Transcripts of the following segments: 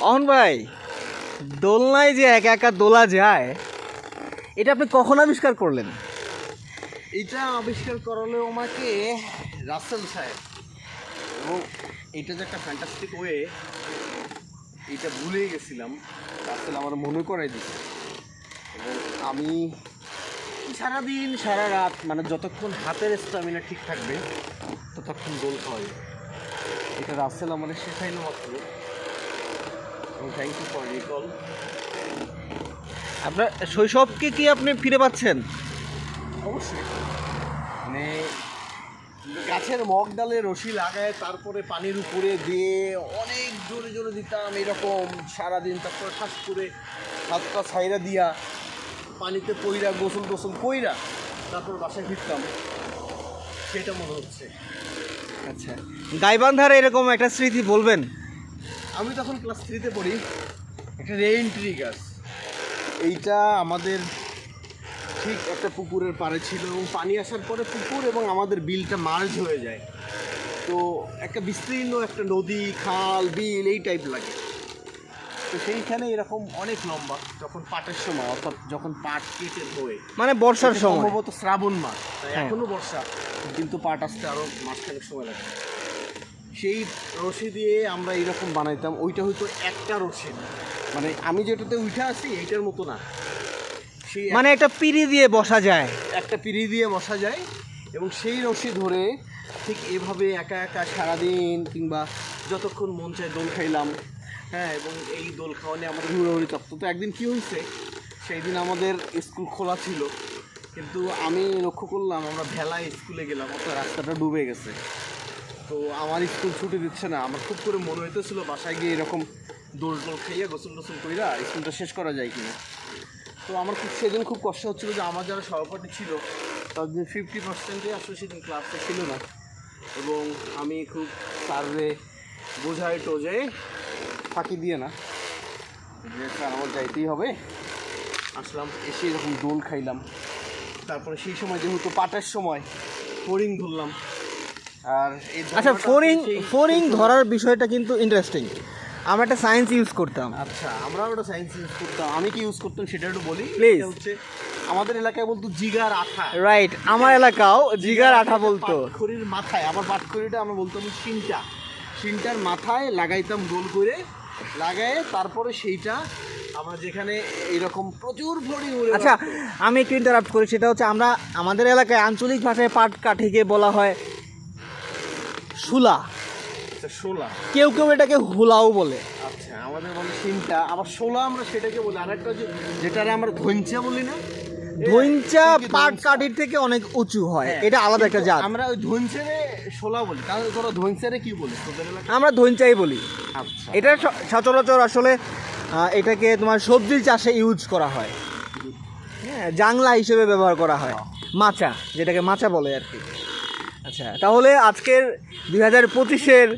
অহন ভাই, দোলনায় যে একা একা দোলা যায়, এটা আপনি কখন আবিষ্কার করলেন? এটা আবিষ্কার করালো আমাকে রাসেল সাহেব, এবং এটা যে একটা ফ্যান্টাস্টিক ওয়ে এটা ভুলেই গেছিলাম। রাসেল আমার মনে করাই দিচ্ছে, এবং আমি সারাদিন সারা রাত মানে যতক্ষণ হাতের স্ট্যামিনা ঠিক থাকবে ততক্ষণ দোল খাওয়াই। এটা রাসেল আমাদের শেখাইলো মাত্র, এবং থ্যাংক ইউ ফর রিকল। আপনার শৈশবকে কি আপনি ফিরে পাচ্ছেন? অবশ্যই, মানে গাছের মগ ডালে রশি লাগায় তারপরে পানির উপরে দিয়ে অনেক জোরে জোরে দিতাম এরকম সারাদিন, তারপরে ঠাস করে হাত পা ছাইরা দিয়া পানিতে পইরা গোসল টোসল কইরা তারপর বাসায় ফিরতাম, সেটা মনে হচ্ছে। আচ্ছা, গাইবান্ধার এরকম একটা স্মৃতি বলবেন? আমি তখন ক্লাস 3-তে পড়ি, একটা রেইন ট্রি গাছ, এইটা আমাদের ঠিক একটা পুকুরের পাড়ে ছিল, এবং পানি আসার পরে পুকুর এবং আমাদের বিলটা মার্জ হয়ে যায়। তো একটা বিস্তীর্ণ একটা নদী, খাল, বিল এই টাইপ লাগে। তো সেইখানে এরকম অনেক লম্বা, যখন পাটের সময়, অর্থাৎ যখন পাট কেটে ধোয়, মানে বর্ষার সময়, সম্ভবত শ্রাবণ মাস, এখনো বর্ষা, কিন্তু পাট আসতে আরও মাসখানেক সময় লাগে। সেই রশি দিয়ে আমরা এইরকম বানাইতাম। ওইটা হয়তো একটা রশি, মানে আমি যেটাতে উঠে আছি এইটার মতো না, সেই মানে একটা পিঁড়ি দিয়ে বসা যায়। একটা পিঁড়ি দিয়ে বসা যায়, এবং সেই রশি ধরে ঠিক এভাবে একা একা সারাদিন কিংবা যতক্ষণ মন চায় দোল খাইলাম। হ্যাঁ, এবং এই দোল খাওয়ানে আমাদের হুড়োহুড়ি তত্ত্ব। তো একদিন কী হয়েছে, সেই দিন আমাদের স্কুল খোলা ছিল, কিন্তু আমি লক্ষ্য করলাম আমরা ভেলায় স্কুলে গেলাম, অর্থাৎ রাস্তাটা ডুবে গেছে। তো আমার স্কুল ছুটি দিচ্ছে না, আমার খুব করে মনে হইতেছিল বাসায় গিয়ে এরকম দোল টোল খাইয়া গোসল টোসল কইরা স্কুলটা শেষ করা যায় কিনা। তো আমার সেদিন খুব কষ্ট হচ্ছিলো যে আমার যারা সহপাঠী ছিল তাদের 50%-ই আসলে সেদিন ক্লাসে ছিল না, এবং আমি খুব স্যাররে বোঝাই টোঝে ফাঁকি দিয়ে না যে স্যার আমার যাইতেই হবে, আসলাম, এসে এরকম দোল খাইলাম। তারপরে সেই সময় যেহেতু পাটের সময় ফড়িং ধরলাম। আর এই আচ্ছা, ফড়িং ধরার বিষয়টা কিন্তু ইন্টারেস্টিং। আমরা একটা সায়েন্স ইউজ করতাম। আচ্ছা, আমরা ওটা সায়েন্স ইউজ করতাম। আমি কি ইউজ করতাম সেটা একটু বলি। প্লিজ। হচ্ছে আমাদের এলাকায় বলতো জিগার আঠা। রাইট, আমার এলাকাও জিগার আঠা বলতো। পাটখড়ির মাথায়, আবার পাটখড়িটা আমরা বলতাম শিনটার মাথায় লাগাইতাম গোল করে, লাগায় তারপরে সেইটা আমরা যেখানে এরকম প্রচুর ভরি উড়ে। আচ্ছা, আমি একটু ইন্টারাপ্ট করি। সেটা হচ্ছে আমরা আমাদের এলাকায় আঞ্চলিক ভাষায় পাট কাঠিকে বলা হয় শুলা, শোলা, কেউ কেউ এটাকে হুলাও বলে। আচ্ছা, আমাদের বলে শিনটা, আবার শোলা আমরা সেটাকে বলি। আরেকটা যেটারে আমরা ধৈঞ্চা বলি না, ধৈঞ্চা পাট কাঠির থেকে অনেক উঁচু হয়, এটা আলাদা একটা জাত। আমরা ওই ধৈঞ্চারে শোলা বলি। তাহলে তোরা ধৈঞ্চারে কি বলি তোদের এলাকায়? আমরা ধৈঞ্চাই বলি। আচ্ছা, এটা সচরাচর আসলে এটাকে তোমার সবজি চাষে ইউজ করা হয়, হ্যাঁ, জাংলা হিসেবে ব্যবহার করা হয়, মাচা, যেটাকে মাচা বলে আর কি। আচ্ছা, তাহলে আজকের 2025-এর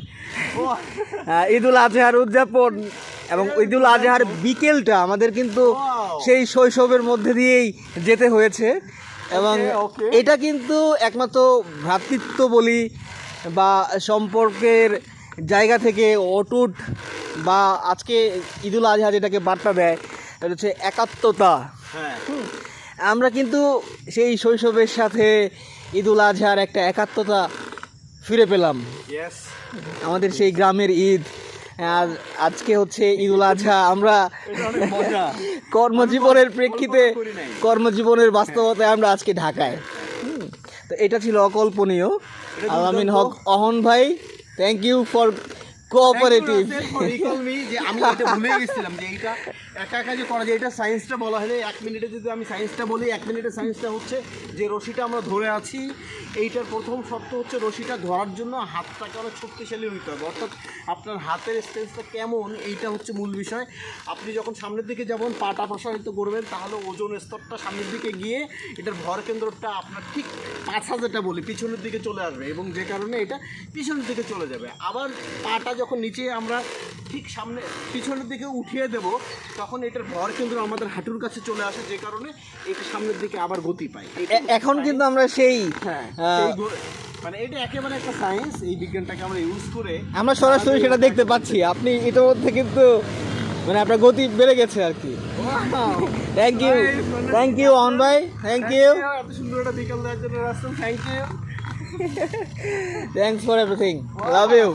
ঈদুল আজহার উদযাপন এবং ঈদুল আজহার বিকেলটা আমাদের কিন্তু সেই শৈশবের মধ্যে দিয়েই যেতে হয়েছে, এবং এটা কিন্তু একমাত্র ভ্রাতৃত্ব বলি বা সম্পর্কের জায়গা থেকে অটুট, বা আজকে ঈদুল আজহা যেটাকে বার্তা দেয় এটা হচ্ছে একাত্মতা। হ্যাঁ, আমরা কিন্তু সেই শৈশবের সাথে ঈদুল আজহার একটা একাত্মতা ফিরে পেলাম। ইয়েস, আমাদের সেই গ্রামের ঈদ, আর আজকে হচ্ছে ঈদুল আজহা। আমরা কর্মজীবনের প্রেক্ষিতে, কর্মজীবনের বাস্তবতায় আমরা আজকে ঢাকায়। তো এটা ছিল অকল্পনীয়। আলামিন হক অহন ভাই, থ্যাংক ইউ ফর কোঅপারেটিভ। যে আমি এটা ভুলে গেছিলাম যে এইটা একা একা যে করা যায়, এটা সায়েন্সটা বলা হলে 1 মিনিটে যদি আমি সায়েন্সটা বলি, 1 মিনিটের সায়েন্সটা হচ্ছে যে রশিটা আমরা ধরে আছি, এইটার প্রথম শর্ত হচ্ছে রশিটা ধরার জন্য হাতটাকে অনেক শক্তিশালী হইতে হবে, অর্থাৎ আপনার হাতের স্ট্রেংথটা কেমন, এইটা হচ্ছে মূল বিষয়। আপনি যখন সামনের দিকে যেমন পাটা প্রসারিত করবেন, তাহলে ওজন স্তরটা সামনের দিকে গিয়ে এটার ভর কেন্দ্রটা আপনার ঠিক পাছা যেটা বলি পিছনের দিকে চলে আসবে, এবং যে কারণে এটা পিছনের দিকে চলে যাবে। আবার পাটা যখন নিচে আমরা ঠিক সামনে পিছনের দিকে উঠিয়ে দেব, তখন এটার ভর কেন্দ্র আমাদের হাঁটুর কাছে চলে আসে, যে কারণে এটা সামনের দিকে আবার গতি পায়। এখন কিন্তু আমরা সেই মানে এটা একেবারে একটা সায়েন্স, এই বিজ্ঞানটাকে আমরা ইউজ করে আমরা সরাসরি সেটা দেখতে পাচ্ছি। আপনি ইতিমধ্যে কিন্তু মানে আপনার গতি বেড়ে গেছে আর কি। থ্যাংক ইউ অন ভাই, থ্যাংক ইউ, এত সুন্দর একটা বিকাল দেওয়ার জন্য রাস্তা, thank you. Thanks for everything, love you.